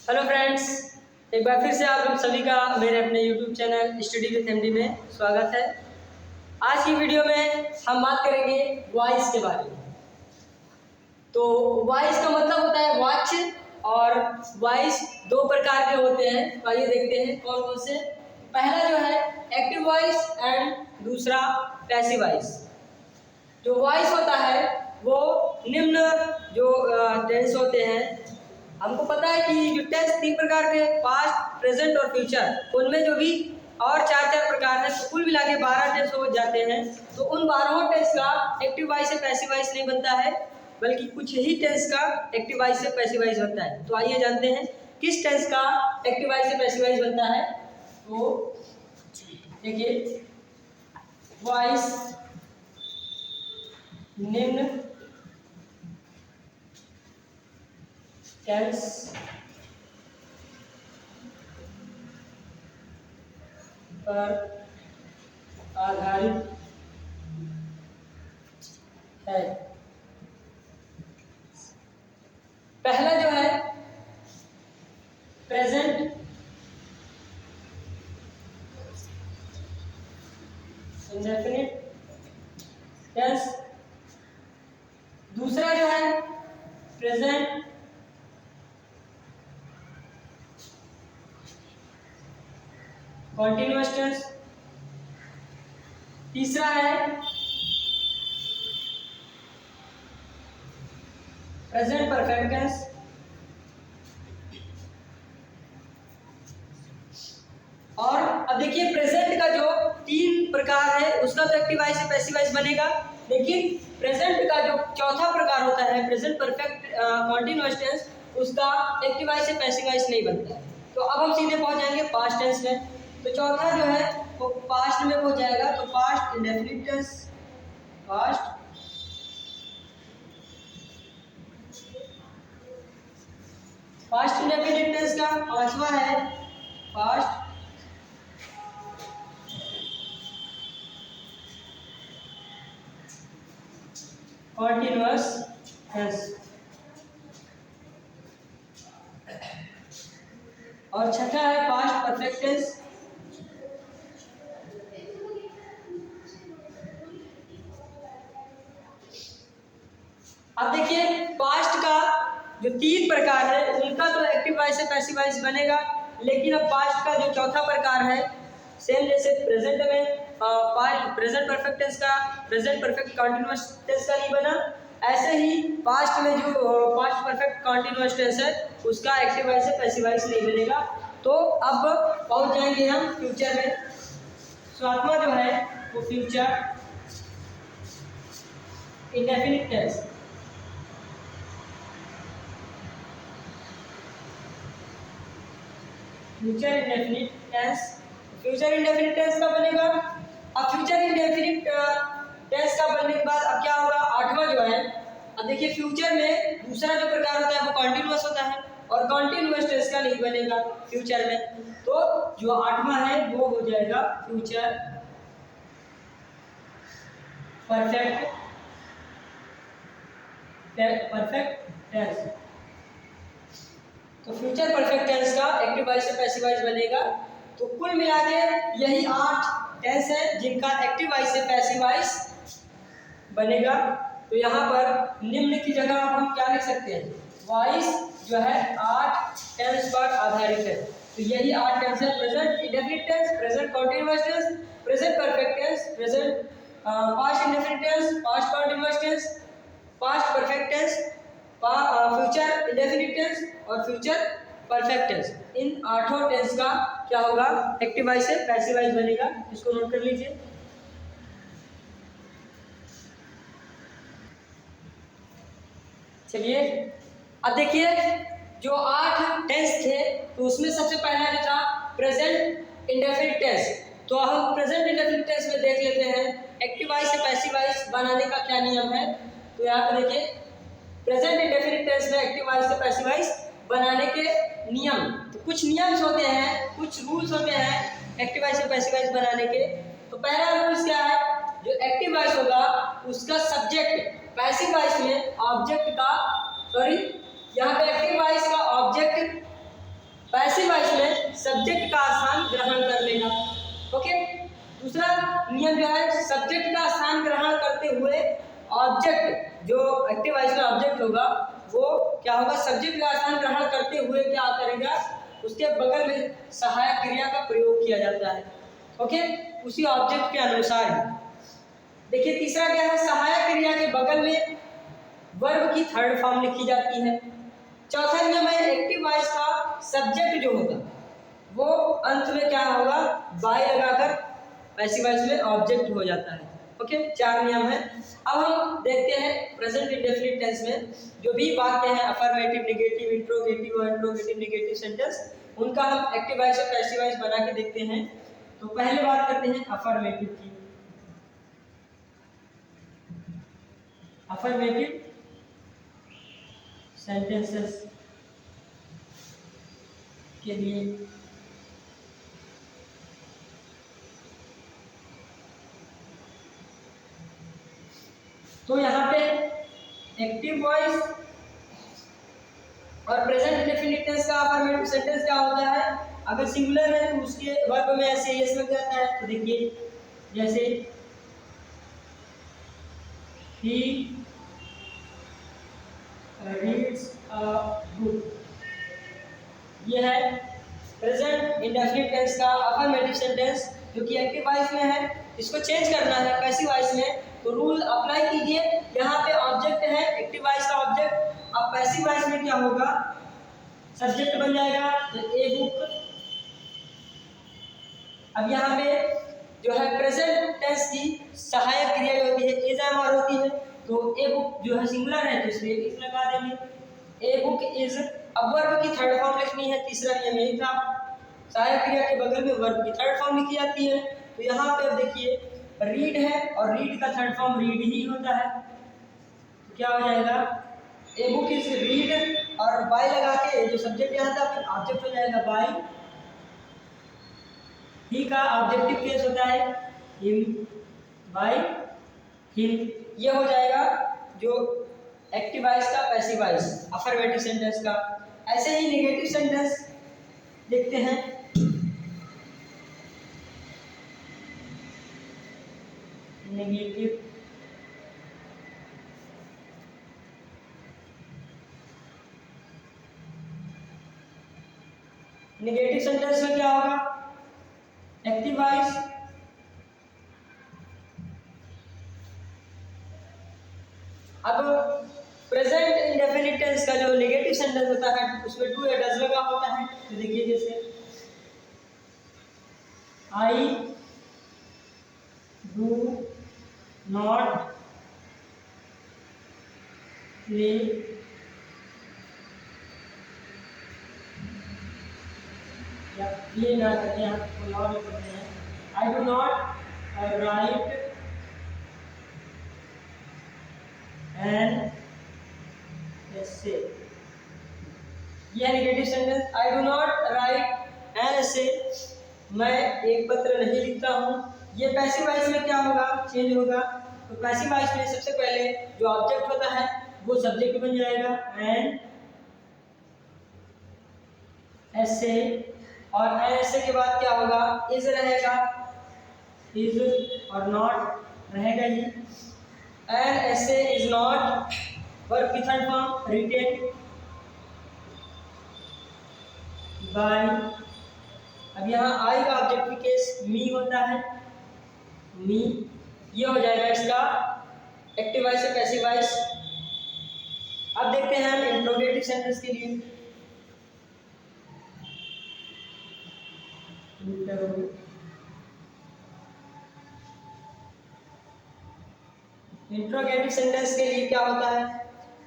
Hello friends, एक बार फिर से आप लोग सभी का मेरे अपने YouTube channel study with MD में स्वागत है। आज की वीडियो में हम बात करेंगे वॉइस के बारे में। तो वॉइस का मतलब होता है वॉच, और वॉइस दो प्रकार के होते हैं। तो आइए देखते हैं कौन कौन से। पहला जो है एक्टिव वॉइस एंड दूसरा पैसिव वॉइस। जो वॉइस होता है वो निम्न जो टेंस होते हैं। हमको पता है कि जो टेंस तीन प्रकार के पास्ट, प्रेजेंट और फ्यूचर, उनमें जो भी और चार प्रकार हैं, तो कुल मिला के 12 टेंस हो जाते हैं। तो उन 12 टेंस का एक्टिव वॉइस से पैसिव वॉइस नहीं बनता है, बल्कि कुछ ही टेंस का एक्टिव वॉइस से पैसिव वॉइस बनता है। तो आइए जानते हैं किस टेंस का एक्टिव वॉइस से पैसिव वॉइस बनता है। तो देखिए, वॉइस निम्न टेंस पर आधारित है। पहला जो है प्रेजेंट इंडेफिनिट टेंस, दूसरा जो है प्रेजेंट कॉन्टिन्यूअस टेंस, तीसरा है प्रेजेंट परफेक्ट टेंस, और अब देखिए प्रेजेंट का जो तीन प्रकार है उसका तो एक्टिव वॉइस से पैसिव वॉइस बनेगा, लेकिन प्रेजेंट का जो चौथा प्रकार होता है प्रेजेंट परफेक्ट कॉन्टिन्यूअस टेंस, उसका एक्टिव वॉइस से पैसिव वॉइस नहीं बनता है। तो अब हम सीधे पहुंच जाएंगे पास्ट टेंस में। तो चौथा जो है वो पास्ट में हो जाएगा। तो past indefinite tense, past indefinite tense का पांचवा है पास्ट कॉन्टिन्यूअस टेंस, और छठा है पास्ट परफेक्ट टेंस। अब देखिए पास्ट का जो तीन प्रकार है उनका तो एक्टिव वॉइस से पैसिव वॉइस बनेगा, लेकिन अब पास्ट का जो चौथा प्रकार है, सेम जैसे प्रेजेंट में प्रेजेंट परफेक्ट टेंस का प्रेजेंट परफेक्ट कॉन्टिन्यूअस टेंस का नहीं बना, ऐसे ही पास्ट में जो पास्ट परफेक्ट कॉन्टिन्यूअस टेंस है उसका एक्टिव वॉइस से पैसिव वॉइस नहीं बनेगा। तो अब पहुंच जाएंगे हम फ्यूचर में। सातवां जो है वो future indefinite tense. Future indefinite tense, future indefinite tense का बनेगा। अब फ्यूचर इंडेफिनिट टेंस का बनने के बाद अब क्या होगा, आठवां जो है, अब देखिए फ्यूचर में दूसरा जो प्रकार होता है वो कॉन्टिन्यूअस होता है, और कॉन्टिन्यूअस टेंस का नहीं बनेगा फ्यूचर में। तो जो आठवां है वो हो जाएगा फ्यूचर परफेक्ट टेंस। तो फ्यूचर परफेक्ट टेंस का एक्टिव वॉइस से पैसिव वॉइस बनेगा। तो कुल मिला के यही 8 टेंस है जिनका एक्टिव वॉइस से पैसिव वॉइस बनेगा। तो यहाँ पर निम्न की जगह हम क्या लिख सकते हैं, वॉइस जो है 8 टेंस पर आधारित है। तो यही 8 टेंस है, present indefinite tense, present continuous tense, present perfect tense, present past indefinite tense, past continuous tense, past perfect tense, future indefinite tense और फ्यूचर परफेक्ट टेंस। इन 8 टेंस का क्या होगा, एक्टिव वॉइस से पैसिव वॉइस बनेगा। इसको note कर लीजिए। चलिए अब देखिए जो 8 टेंस थे तो उसमें सबसे पहला जो था प्रेजेंट इंडेफिनिट टेंस। तो हम प्रेजेंट इंडेफिनिट टेंस में देख लेते हैं एक्टिव वॉइस से पैसिव वॉइस बनाने का क्या नियम है। तो यहाँ पर देखिए प्रेजेंट इंडेफिनिट टेंस में एक्टिव वॉइस से पैसिव वॉइस बनाने के नियम, तो कुछ नियम्स होते हैं, कुछ रूल्स होते हैं एक्टिव वॉइस से पैसिव वॉइस बनाने के। तो पहला रूल्स क्या है, जो एक्टिव वॉइस होगा उसका सब्जेक्ट, पैसिव वॉइस में ऑब्जेक्ट का, सॉरी यहाँ पे एक्टिव वॉइस का ऑब्जेक्ट सब्जेक्ट का स्थान ग्रहण कर लेगा। ओके, दूसरा नियम जो है, सब्जेक्ट का स्थान ग्रहण करते हुए ऑब्जेक्ट, जो एक्टिव वॉइस का ऑब्जेक्ट होगा वो क्या होगा, सब्जेक्ट का स्थान ग्रहण करते हुए क्या करेगा, उसके बगल में सहायक क्रिया का प्रयोग किया जाता है। ओके, उसी ऑब्जेक्ट के अनुसार ही। देखिए तीसरा क्या है, सहायक क्रिया के बगल में वर्ब की थर्ड फॉर्म लिखी जाती है। चौथा नियम है, एक्टिव वॉइस का सब्जेक्ट जो होगा वो अंत में क्या होगा, बाय लगाकर पैसिव वॉइस में ऑब्जेक्ट हो जाता है। ओके, 4 नियम है। अब हम देखते हैं प्रेजेंट इंडेफिनिट टेंस में जो भी वाक्य हैं, अफर्मेटिव, नेगेटिव, इंट्रोगेटिव और इंट्रोगेटिव नेगेटिव सेंटेंस, उनका हम एक्टिव वॉइस और पैसिव वॉइस बना के देखते हैं। तो पहले बात करते हैं अफर्मेटिव की। अफर्मेटिव सेंटेंसेस के लिए तो यहाँ पे एक्टिव वॉइस और प्रेजेंट इंडेफिनिट टेंस का अफर्मेटिव सेंटेंस क्या होता है, अगर सिंगुलर है तो उसके वर्ब में ऐसे एस लग जाता है। तो देखिए जैसे he reads a book, ये है प्रेजेंट इंडेफिनिट टेंस का अफर्मेटिव सेंटेंस जो कि एक्टिव वॉइस में है। इसको चेंज करना है पैसिव वॉइस में, तो रूल अप्लाई कीजिए। यहाँ पे ऑब्जेक्ट है एक्टिव वॉइस का ऑब्जेक्ट, अब पैसिव वॉइस में क्या होगा, सब्जेक्ट बन जाएगा तो ए बुक। अब यहाँ पे जो है प्रेजेंट टेंस की सहायक क्रिया जो होती है इज एम आर होती है, तो ए बुक जो है सिंगुलर है तो इसलिए इज लगा देंगे। ए बुक इज, अब वर्ब की थर्ड फॉर्म लिखनी है, तीसरा नियम यही था, सहायक क्रिया के बगल में वर्ब की थर्ड फॉर्म लिखी जाती है। तो यहाँ पे अब देखिए रीड है और रीड का थर्ड फॉर्म रीड ही होता है, तो क्या हो जाएगा, ए बुक इज रीड और बाय लगा के जो सब्जेक्ट यहाँ था फिर ऑब्जेक्ट हो जाएगा बाय। ही का ऑब्जेक्टिव केस होता है हिम, बाय हिम, ये हो जाएगा जो एक्टिव वॉइस का पैसिव वॉइस अफर्मेटिव सेंटेंस का। ऐसे ही नेगेटिव सेंटेंस देखते हैं। नेगेटिव नेगेटिव सेंटेंस में क्या होगा, एक्टिव वॉइस अब प्रेजेंट इंडेफिनिट टेंस का जो नेगेटिव सेंटेंस होता है उसमें डू या डज लगा होता है। तो देखिए जैसे आई डू नॉट प्ले या प्ले ना करते हैं, कोई और करते हैं, I do not write an essay, यह negative sentence, I do not write an essay, मैं एक पत्र नहीं लिखता हूँ। ये पैसिव वॉइस में क्या होगा, चेंज होगा। तो पैसिव वॉइस में सबसे पहले जो ऑब्जेक्ट होता है वो सब्जेक्ट बन जाएगा एन ऐसे, और एन ऐसे के बाद क्या होगा, इज रहेगा, इज और नॉट रहेगा ही। एन ऐसे इज नॉट, वर्ब की थर्ड फॉर्म रिटेन बाय। अब यहाँ आई का ऑब्जेक्टिव केस मी होता है, मी, ये हो जाएगा इसका एक्टिव वॉइस और पैसिव वॉइस। अब देखते हैं हम इंट्रोगेटिव सेंटेंस के लिए। इंट्रोगेटिव सेंटेंस के लिए क्या होता है,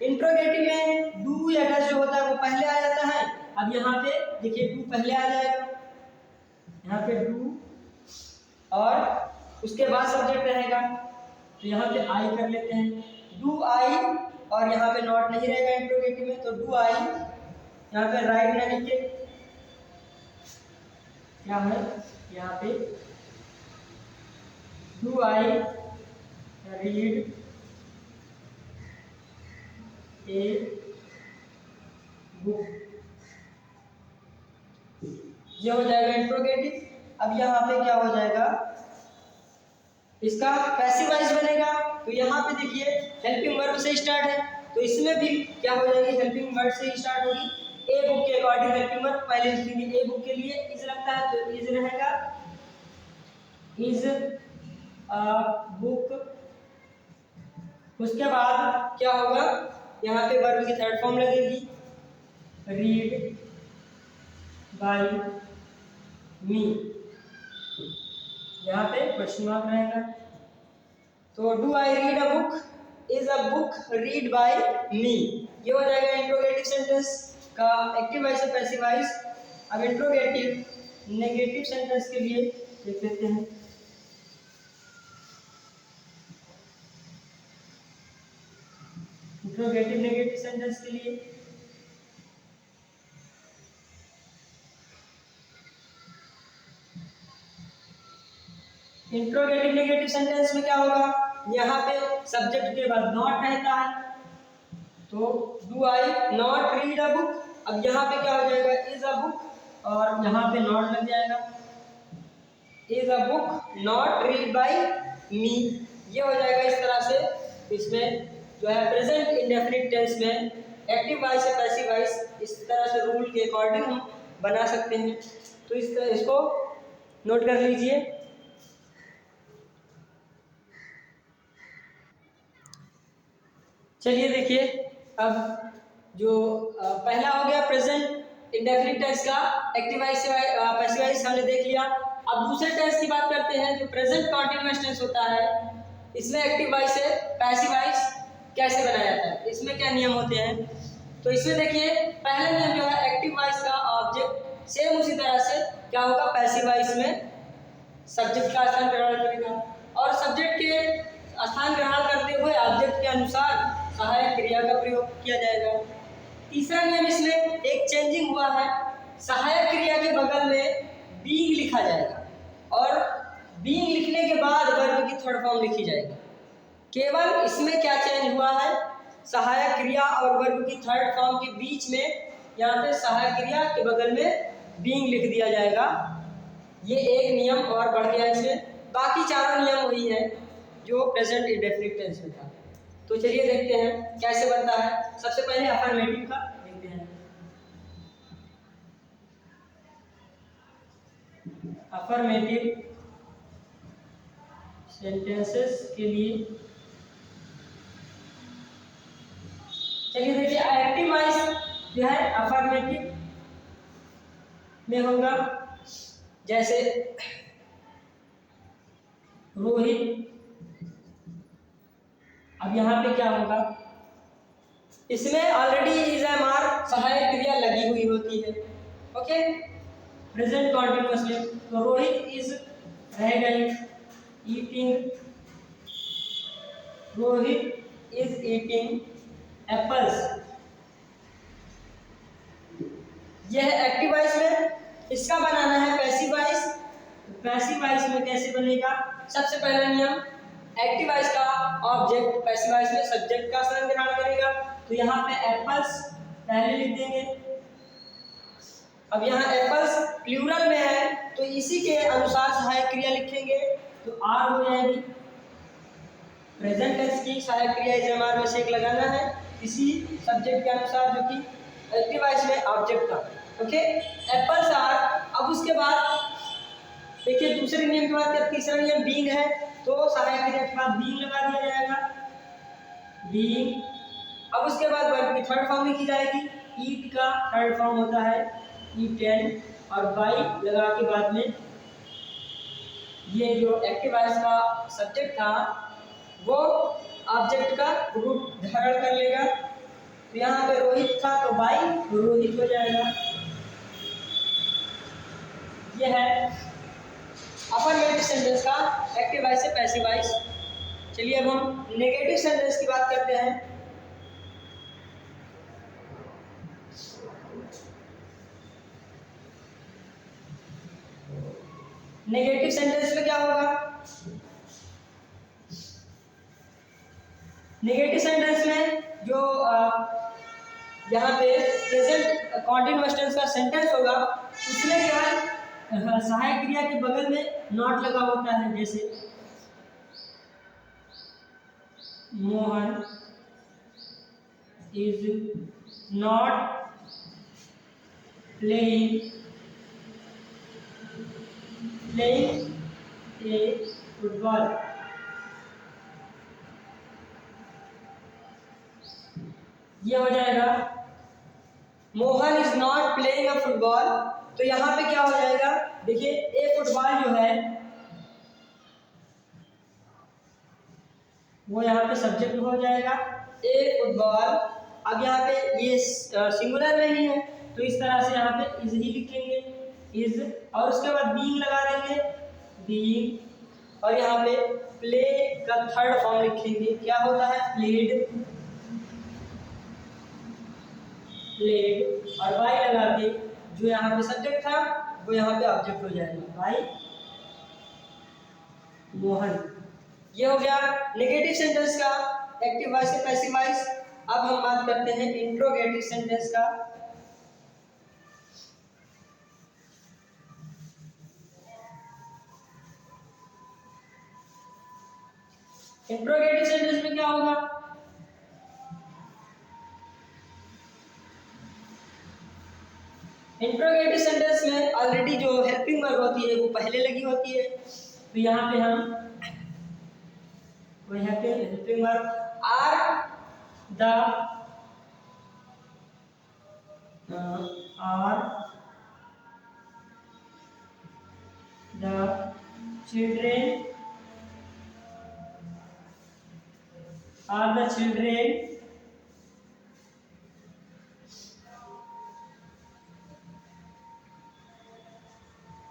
इंट्रोगेटिव में डू या डज जो होता है वो पहले आ जाता है। अब यहाँ पे देखिए डू पहले आ जाएगा, यहाँ पे डू और उसके बाद सब्जेक्ट रहेगा, तो यहाँ पे आई कर लेते हैं, डू आई, और यहाँ पे नॉट नहीं रहेगा इंट्रोगेटिव में, तो डू आई, यहाँ पे राइट ना लिखिए, क्या है यहाँ पे do I read a book, ये हो जाएगा इंट्रोगेटिव। अब यहाँ पे क्या हो जाएगा, इसका पैसिव वॉइस बनेगा। तो यहाँ पे देखिए हेल्पिंग वर्ब से स्टार्ट है, तो इसमें भी क्या हो जाएगी, हेल्पिंग वर्ब से स्टार्ट होगी। ए बुक के अकॉर्डिंग हेल्पिंग वर्ब पहले लिखेंगे, ए बुक के लिए इज लगता है तो इज रहेगा, इज बुक। उसके बाद क्या होगा, यहाँ पे वर्ब की थर्ड फॉर्म लगेगी, रीड बाय मी, यहाँ पे क्वेश्चन मार्क रहेगा। तो do I read a book, is a book read by me, ये हो जाएगा इंट्रोगेटिव सेंटेंस का एक्टिव वॉइस और पैसिव वॉइस। अब इंट्रोगेटिव नेगेटिव सेंटेंस के लिए देख लेते हैं। इंट्रोगेटिव नेगेटिव सेंटेंस के लिए इंट्रोगेटिव नेगेटिव सेंटेंस में क्या होगा, यहाँ पे सब्जेक्ट के बाद नॉट रहता है, तो do I not read a book. अब यहाँ पे क्या हो जाएगा, इज अ बुक, और यहाँ पे नॉट लग जाएगा, is a book not read by me, ये हो जाएगा इस तरह से। इसमें जो है प्रेजेंट इंडेफिनिट टेंस में एक्टिव वॉइस या पैसिव वॉइस इस तरह से रूल के अकॉर्डिंग हम बना सकते हैं। तो इसको नोट कर लीजिए। चलिए देखिए, अब जो पहला हो गया प्रेजेंट इंडेफिनिट टेंस का एक्टिव वॉइस या पैसिव वॉइस हमने देख लिया। अब दूसरे टेंस की बात करते हैं, जो प्रेजेंट कॉन्टिन्यूअस टेंस होता है, इसमें एक्टिव वॉइस से पैसिव वॉइस कैसे बनाया जाता है, इसमें क्या नियम होते हैं। तो इसमें देखिए पहला नियम जो है, एक्टिव वॉइस का ऑब्जेक्ट सेम उसी तरह से क्या होगा, पैसिव वॉइस में सब्जेक्ट का स्थान ग्रहण करेगा, और सब्जेक्ट के स्थान ग्रहण करते हुए ऑब्जेक्ट के अनुसार सहायक क्रिया का प्रयोग किया जाएगा। तीसरा नियम इसमें एक चेंजिंग हुआ है, सहायक क्रिया के बगल में बीइंग लिखा जाएगा, और बीइंग लिखने के बाद वर्ब की थर्ड फॉर्म लिखी जाएगी। केवल इसमें क्या चेंज हुआ है, सहायक क्रिया और वर्ब की थर्ड फॉर्म के बीच में यहाँ पे सहायक क्रिया के बगल में बीइंग लिख दिया जाएगा। ये एक नियम और बढ़ गया इसमें, बाकी चारों नियम वही है जो प्रेजेंट इंडेफिनिट टेंस में था। तो चलिए देखते हैं कैसे बनता है। सबसे पहले अफर्मेटिव का देखते हैं। अफर्मेटिव सेंटेंसेस के लिए चलिए देखिए, एक्टिव वॉइस जो है अफर्मेटिव में होगा, जैसे रोहित। अब यहाँ पे क्या होगा, इसमें ऑलरेडी इज एम आर सहायक क्रिया लगी हुई होती है, ओके, प्रेजेंट कॉन्टिन्यूअस में। तो रोहित इज रहेगा eating, Rohit is eating apples, यह एक्टिव वॉइस में। इसका बनाना है पैसिव वॉइस। पैसिव वॉइस में कैसे बनेगा, सबसे पहला नियम, एक्टिव वॉइस का ऑब्जेक्ट पैसिव वॉइस में सब्जेक्ट का स्थान ग्रहण करेगा। तो यहाँ पे एप्पल्स पहले लिख देंगे। अब यहाँ एप्पल्स प्लूरल में है, तो इसी के अनुसार सहायक क्रिया लिखेंगे, तो आर हो जाएगी। प्रेजेंट टेंस की सहायक क्रिया इज एम आर में से एक लगाना है, इसी सब्जेक्ट के अनुसार जो कि एक्टिव वॉइस में ऑब्जेक्ट का, ओके, एप्पल्स आर। अब उसके बाद देखिए दूसरे नियम के बाद तीसरा नियम बीइंग है, तो सहायक क्रिया के बाद बीइंग लगा दिया जाएगा, बीइंग। अब उसके बाद वर्ब की थर्ड फॉर्म लिखी जाएगी, ईट का थर्ड फॉर्म होता है ईटेन, और बाई लगा के बाद में ये जो एक्टिव वॉइस का सब्जेक्ट था वो ऑब्जेक्ट का रूप धारण कर लेगा। तो यहाँ पे रोहित था तो बाई रोहित हो जाएगा। यह है अफर्मेटिव सेंटेंस का एक्टिव वॉइस से पैसिव वॉइस। चलिए अब हम नेगेटिव सेंटेंस की बात करते हैं। नेगेटिव सेंटेंस में क्या होगा, नेगेटिव सेंटेंस में जो यहाँ पे प्रेजेंट कॉन्टिन्यूअस टेंस का सेंटेंस होगा उसमें केवल सहायक क्रिया के बगल में नॉट लगा होता है, जैसे Mohan is not playing a football. ये हो जाएगा Mohan is not playing a football. तो यहाँ पे क्या हो जाएगा, देखिए ए फुटबॉल जो है वो यहाँ पे सब्जेक्ट हो जाएगा ए फुटबॉल। अब यहाँ पे ये सिंगुलर में ही है, तो इस तरह से यहाँ पे इज ही लिखेंगे, इज, और उसके बाद बीइंग लगा देंगे, बीइंग, और यहाँ पे प्ले का थर्ड फॉर्म लिखेंगे, क्या होता है, प्लेड, प्लेड, और बाई लगा के जो यहाँ पे सब्जेक्ट था वो यहाँ पे ऑब्जेक्ट हो जाएगा, बाई मोहन। ये हो गया नेगेटिव सेंटेंस का एक्टिव वॉइस से पैसिव वॉइस। अब हम बात करते हैं इंट्रोगेटिव सेंटेंस का। इंट्रोगेटिव सेंटेंस में क्या होगा, इंट्रोगेटिव सेंटेंस में ऑलरेडी जो हेल्पिंग वर्ब होती है वो पहले लगी होती है, तो यहाँ पे हम वो helping verb are the children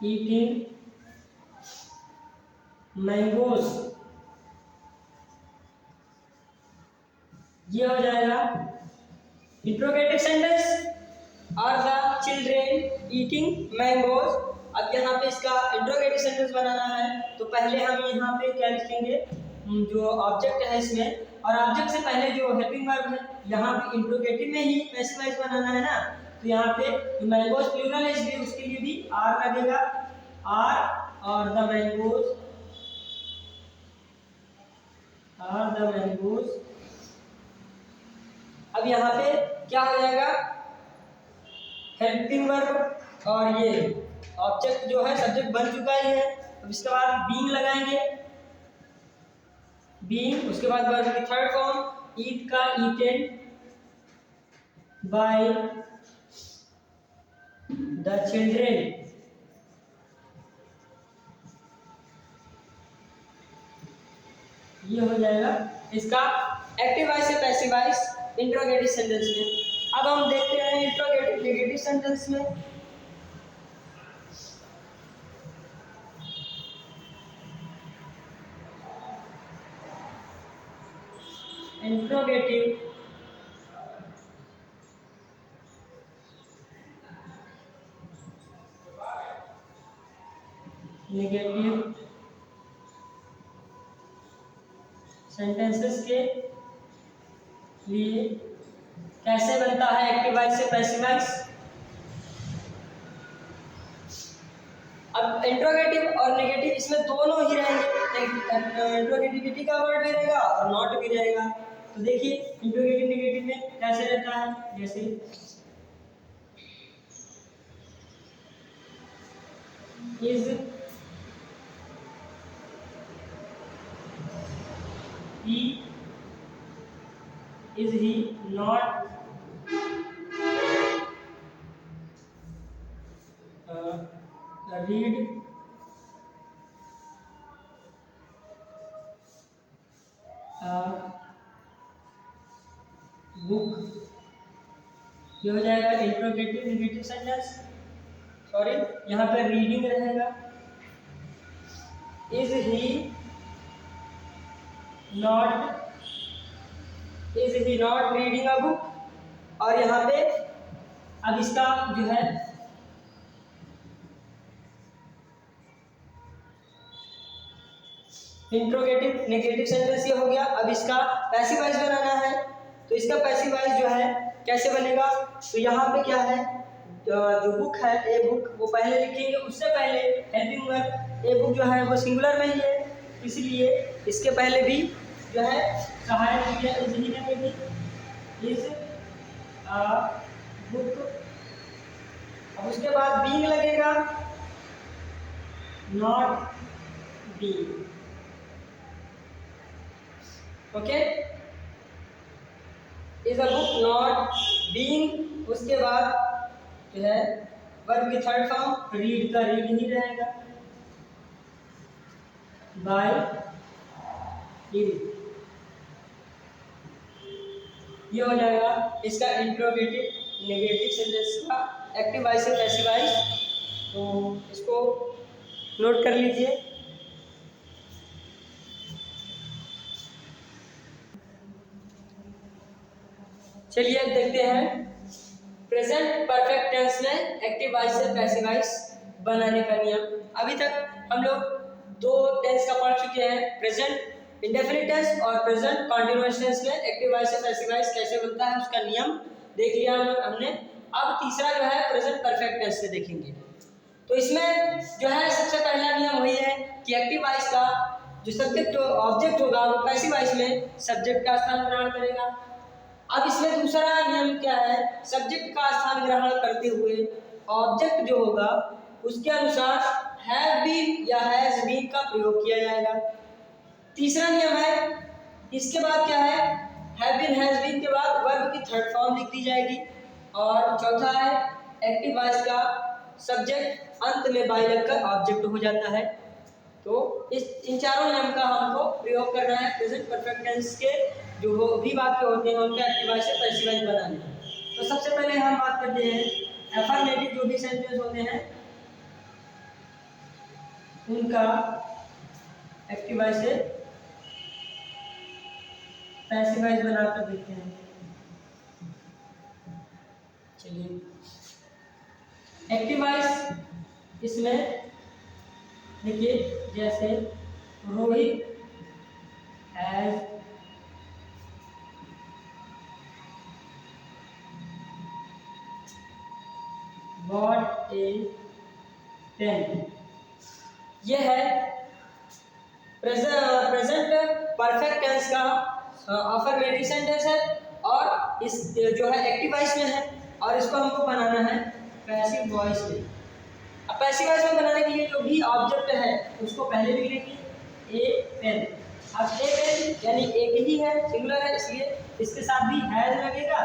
eating mangoes. ये हो जाएगा इंट्रोगेटिव सेंटेंस और द चिल्ड्रेन ईटिंग मैंगोज। अब यहाँ पे इसका इंट्रोगेटिव सेंटेंस बनाना है, तो पहले हम यहाँ पे क्या लिखेंगे, जो ऑब्जेक्ट है इसमें, और ऑब्जेक्ट से पहले जो हेल्पिंग वर्ब है, यहाँ पे इंट्रोगेटिव में ही पैसिव वॉइस बनाना है ना, तो यहाँ पे मैंगोज प्लूरल है इसलिए उसके लिए भी आर लगेगा, आर, और द मैंगोज, अब यहाँ पे क्या हो जाएगा, हेल्पिंग वर्ब और ये ऑब्जेक्ट जो है सब्जेक्ट बन चुका ही है। अब इसके बाद बीइंग लगाएंगे, बीइंग, उसके बाद वर्ब की थर्ड फॉर्म ईट का ईटेन बाय द चिल्ड्रेन। ये हो जाएगा इसका एक्टिव वॉइस से पैसिव वॉइस इंट्रोगेटिव सेंटेंस में। अब हम देखते हैं इंट्रोगेटिव नेगेटिव सेंटेंस में। इंट्रोगेटिव नेगेटिव सेंटेंसेस के लिए कैसे बनता है एक्टिव वॉइस से पैसिव वॉइस। अब इंट्रोगेटिव और नेगेटिव इसमें दोनों ही रहेंगे, इंट्रोगेटिविटी का वर्ड भी रहेगा और नॉट भी रहेगा। तो देखिए इंट्रोगेटिव नेगेटिव में कैसे रहता है, जैसे is he not read book. ये हो जाएगा इंट्रोगेटिव नेगेटिव सेंटेंस, सॉरी यहाँ पे रीडिंग रहेगा, is he not reading a book. और यहाँ पे अब इसका जो है इंट्रोगेटिव नेगेटिव सेंटेंस ये हो गया। अब इसका पैसिव वॉइस बनाना है, तो इसका पैसिव वॉइस जो है कैसे बनेगा, तो यहाँ पे क्या है, जो बुक है ए बुक वो पहले लिखेंगे, उससे पहले हेल्पिंग वर्ब ए बुक जो है वो सिंगुलर में ही है, इसलिए इसके पहले भी जो है सहायक क्रिया इज ही लगेगी, इज अ बुक। अब उसके बाद बीइंग लगेगा, not being. Okay, is a book not being. उसके बाद जो है वर्ब की थर्ड फॉर्म रीड का रीड ही रहेगा, बाय रीड। ये हो जाएगा इसका इंट्रोगेटिव नेगेटिव सेंटेंस का एक्टिव वॉइस से पैसिव वॉइस। तो इसको नोट कर लीजिए। चलिए अब देखते हैं प्रेजेंट परफेक्ट टेंस में एक्टिव वॉइस से पैसिव वॉइस बनाने का नियम। अभी तक हम लोग दो टेंस का पढ़ चुके हैं, प्रेजेंट इंडेफिनिट टेंस और प्रेजेंट कंटीन्यूअस टेंस में एक्टिव वॉइस से पैसिव वॉइस कैसे बनता है उसका नियम देख लिया हमने। अब तीसरा जो है प्रेजेंट परफेक्ट टेंस से देखेंगे। तो इसमें जो है सबसे पहला नियम वही है कि एक्टिव वॉइस का जो सब्जेक्ट ऑब्जेक्ट होगा वो पैसिव वॉइस में सब्जेक्ट का स्थान ग्रहण करेगा। अब इसमें दूसरा नियम क्या है, सब्जेक्ट का स्थान ग्रहण करते हुए ऑब्जेक्ट जो होगा उसके अनुसार हैव बीन या हैज बीन का प्रयोग किया जाएगा। तीसरा नियम है, इसके बाद क्या है, हैव बीन हैज बीन के बाद वर्ब की थर्ड फॉर्म लिख दी जाएगी। और चौथा है एक्टिव वॉइस का सब्जेक्ट अंत में बाई लगकर ऑब्जेक्ट हो जाता है। तो इन चारों नियम का हमको प्रयोग करना है प्रेजेंट परफेक्ट टेंस के जो भी वाक्य होते हैं उनका एक्टिव वॉइस से पैसिव वॉइस बनाने। तो सबसे पहले हम बात करते हैं अफर्मेटिव जो भी सेंटेंस होते हैं उनका एक्टिव वॉइस से पैसिव वॉइस बनाकर देखते हैं। चलिए एक्टिव वॉइस इसमें देखिए, जैसे Rohit has bought a pen, ये है प्रेजेंट परफेक्ट टेंस का अफर्मेटिव सेंटेंस है और इस जो है एक्टिव वॉइस में है और इसको हमको बनाना है पैसिव वॉइस में। अब पैसिव वॉइस में बनाने के लिए जो भी ऑब्जेक्ट है उसको पहले लिख लेंगे ए पेन। अब ए पेन यानी एक ही है, सिंगुलर है, इसलिए इसके साथ भी हैज लगेगा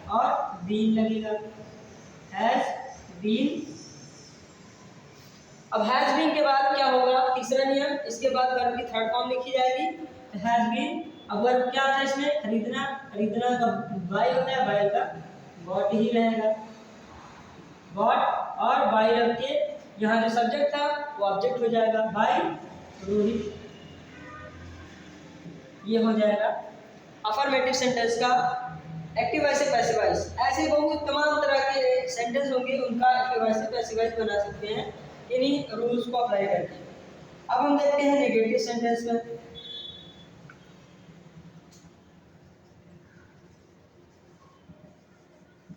और बीन लगेगा, हैज बीन। अब हैज बीन के बाद क्या होगा, तीसरा नियम, इसके बाद वर्ब की थर्ड फॉर्म लिखी जाएगी हैज बीन। अब वर्ब क्या था इसमें, खरीदना, खरीदना का बाय होता है, बाय का बॉट ही रहेगा, बॉट और बाय रख के यहाँ जो सब्जेक्ट था वो ऑब्जेक्ट हो जाएगा, बाय रोहित। ये हो जाएगा अफर्मेटिव सेंटेंस का एक्टिव वॉइस से पैसिव वॉइस। ऐसे बहुत तमाम तरह के सेंटेंस होंगे उनका एक्टिव वॉइस से पैसिव वॉइस बना सकते हैं इन्हीं रूल्स को अप्लाई करके। अब हम देखते हैं नेगेटिव सेंटेंस में।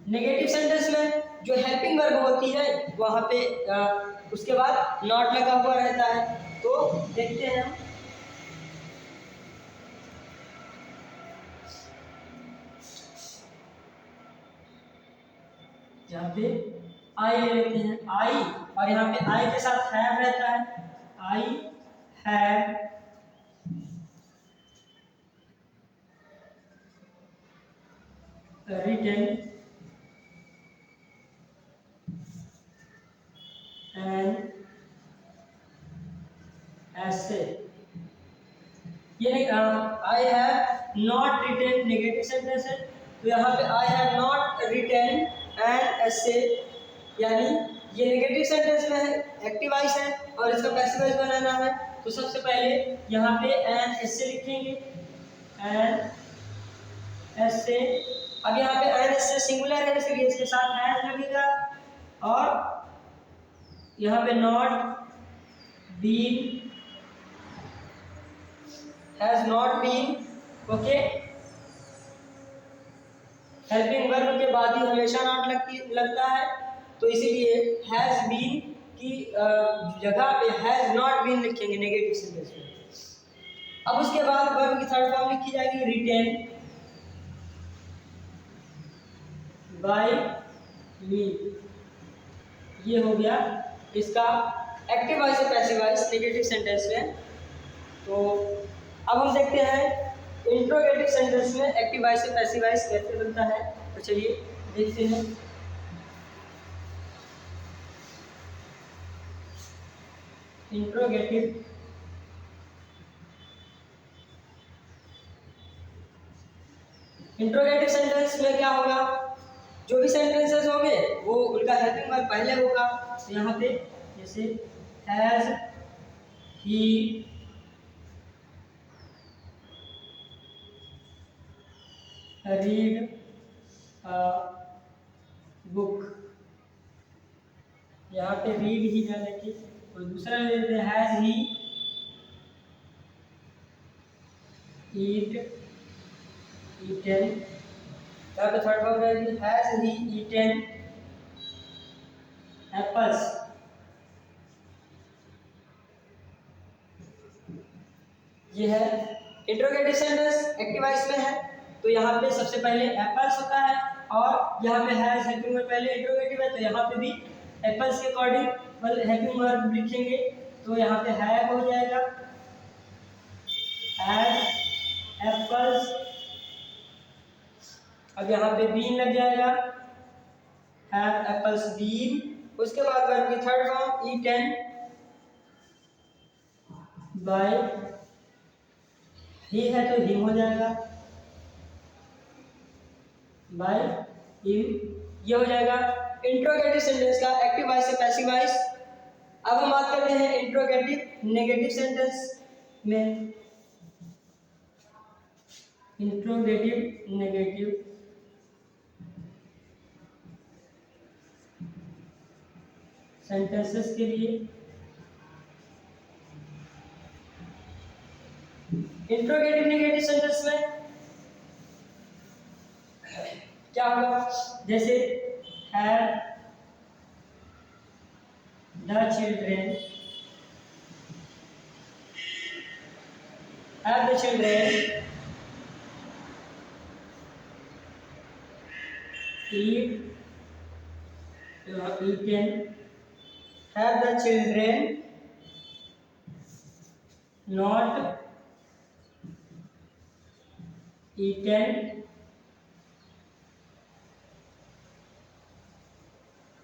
नेगेटिव सेंटेंस में जो हेल्पिंग वर्ब होती है वहां पे उसके बाद नॉट लगा हुआ रहता है। तो देखते हैं हम, यहाँ पे आई ले लेते हैं, आई, और यहाँ पे आई के साथ हैव रहता है, I have written an essay. ये I have not written negative sentence है, तो यहाँ पे I have not written an essay, यानी ये नेगेटिव सेंटेंस में है, एक्टिव वॉइस है और इसका पैसिव वॉइस बनाना है। तो सबसे पहले यहाँ पे एन ऐसे लिखेंगे, एन ऐसे। अब यहाँ पे एन ऐसे सिंगुलर है इसलिए इसके साथ हैज लगेगा और यहाँ पे not been, has not been. Okay, helping verb के बाद ही हमेशा नॉट लगता है, तो इसीलिए हैज़ बीन की जगह पे हैज़ नॉट बीन लिखेंगे नेगेटिव सेंटेंस में। अब उसके बाद वर्ब की थर्ड फॉर्म लिखी जाएगी रिटेन बाय मी। ये हो गया इसका एक्टिव वॉइस से पैसिव वॉइस नेगेटिव सेंटेंस में। तो अब हम देखते हैं इंट्रोगेटिव सेंटेंस में एक्टिव वॉइस से पैसिव वॉइस कैसे बनता है। तो चलिए देखते हैं। इंट्रोगेटिव सेंटेंस में क्या होगा, जो भी सेंटेंसेस होंगे वो उनका हेल्पिंग वर्ब पहले होगा। तो यहाँ पे जैसे has he read a book, यहाँ पे रीड ही जाने की। और दूसरा ले लेते हैं हैज ही ईटन, यहाँ पे थर्ड फॉर्म रहेगी हैज ही ईटन एप्पल्स। ये है इंट्रोगेटिव सेंटेंस एक्टिव वॉइस में है। तो यहाँ पे सबसे पहले एप्पल्स होता है और यहाँ पे हैज हेल्पिंग वर्ब पहले इंट्रोगेटिव है, तो यहाँ पे भी एप्पल्स के अकॉर्डिंग हेल्पिंग वर्ब लिखेंगे। तो यहाँ पे हैव हो जाएगा हैज एप्पल्स। अब यहाँ पे बीन लग जाएगा हैव एप्पल्स बीन। उसके बाद वर्ब की थर्ड फॉर्म ईटन बाय ही है तो हिम हो जाएगा बाय हिम। ये हो जाएगा इंट्रोगेटिव सेंटेंस का एक्टिव वॉइस से पैसिव वॉइस। अब हम बात करते हैं इंट्रोगेटिव नेगेटिव सेंटेंस में। इंट्रोगेटिव नेगेटिव सेंटेंसेस के लिए इंट्रोगेटिव नेगेटिव सेंटेंस में क्या होगा, जैसे have the children eaten, have the children not eaten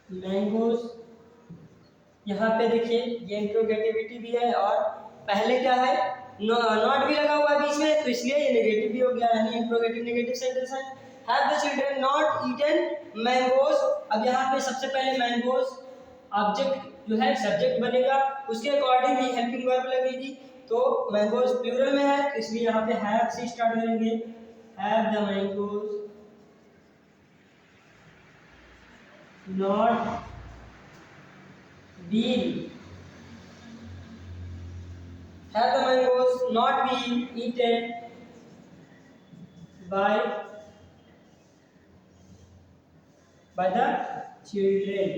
mangoes. यहाँ पे देखिए ये इंट्रोगेटिविटी भी है और पहले क्या है नॉट भी लगा हुआ है बीच में, तो इसलिए ये नेगेटिव भी हो गया, यानी इंट्रोगेटिव नेगेटिव सेंटेंस है। Have the children not eaten mangoes. अब यहाँ पे सबसे पहले मैंगोज ऑब्जेक्ट जो है सब्जेक्ट बनेगा, उसके अकॉर्डिंग ही हेल्पिंग वर्ब लगेगी। तो मैंगोज प्लूरल में है, इसलिए यहाँ पे हैव से स्टार्ट करेंगे have the mangoes not been, have the mangoes not been eaten by the children।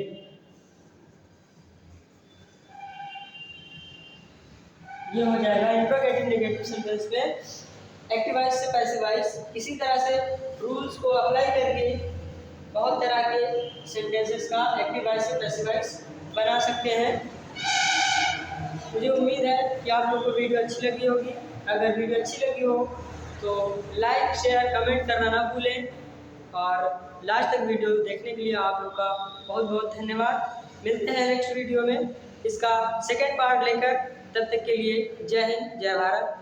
ये हो जाएगा इंट्रोगेटिव नेगेटिव सेंटेंस में एक्टिव वॉइस से पैसिव वॉइस। इसी तरह से रूल्स को अप्लाई करके बहुत तरह के सेंटेंसेस का एक्टिव वॉइस से पैसिव वॉइस बना सकते हैं। मुझे उम्मीद है कि आप लोगों को वीडियो अच्छी लगी होगी। अगर वीडियो अच्छी लगी हो तो लाइक शेयर कमेंट करना ना भूलें, और लास्ट तक वीडियो देखने के लिए आप लोग का बहुत बहुत धन्यवाद। मिलते हैं नेक्स्ट वीडियो में इसका सेकेंड पार्ट लेकर। तब तक के लिए जय हिंद जय भारत।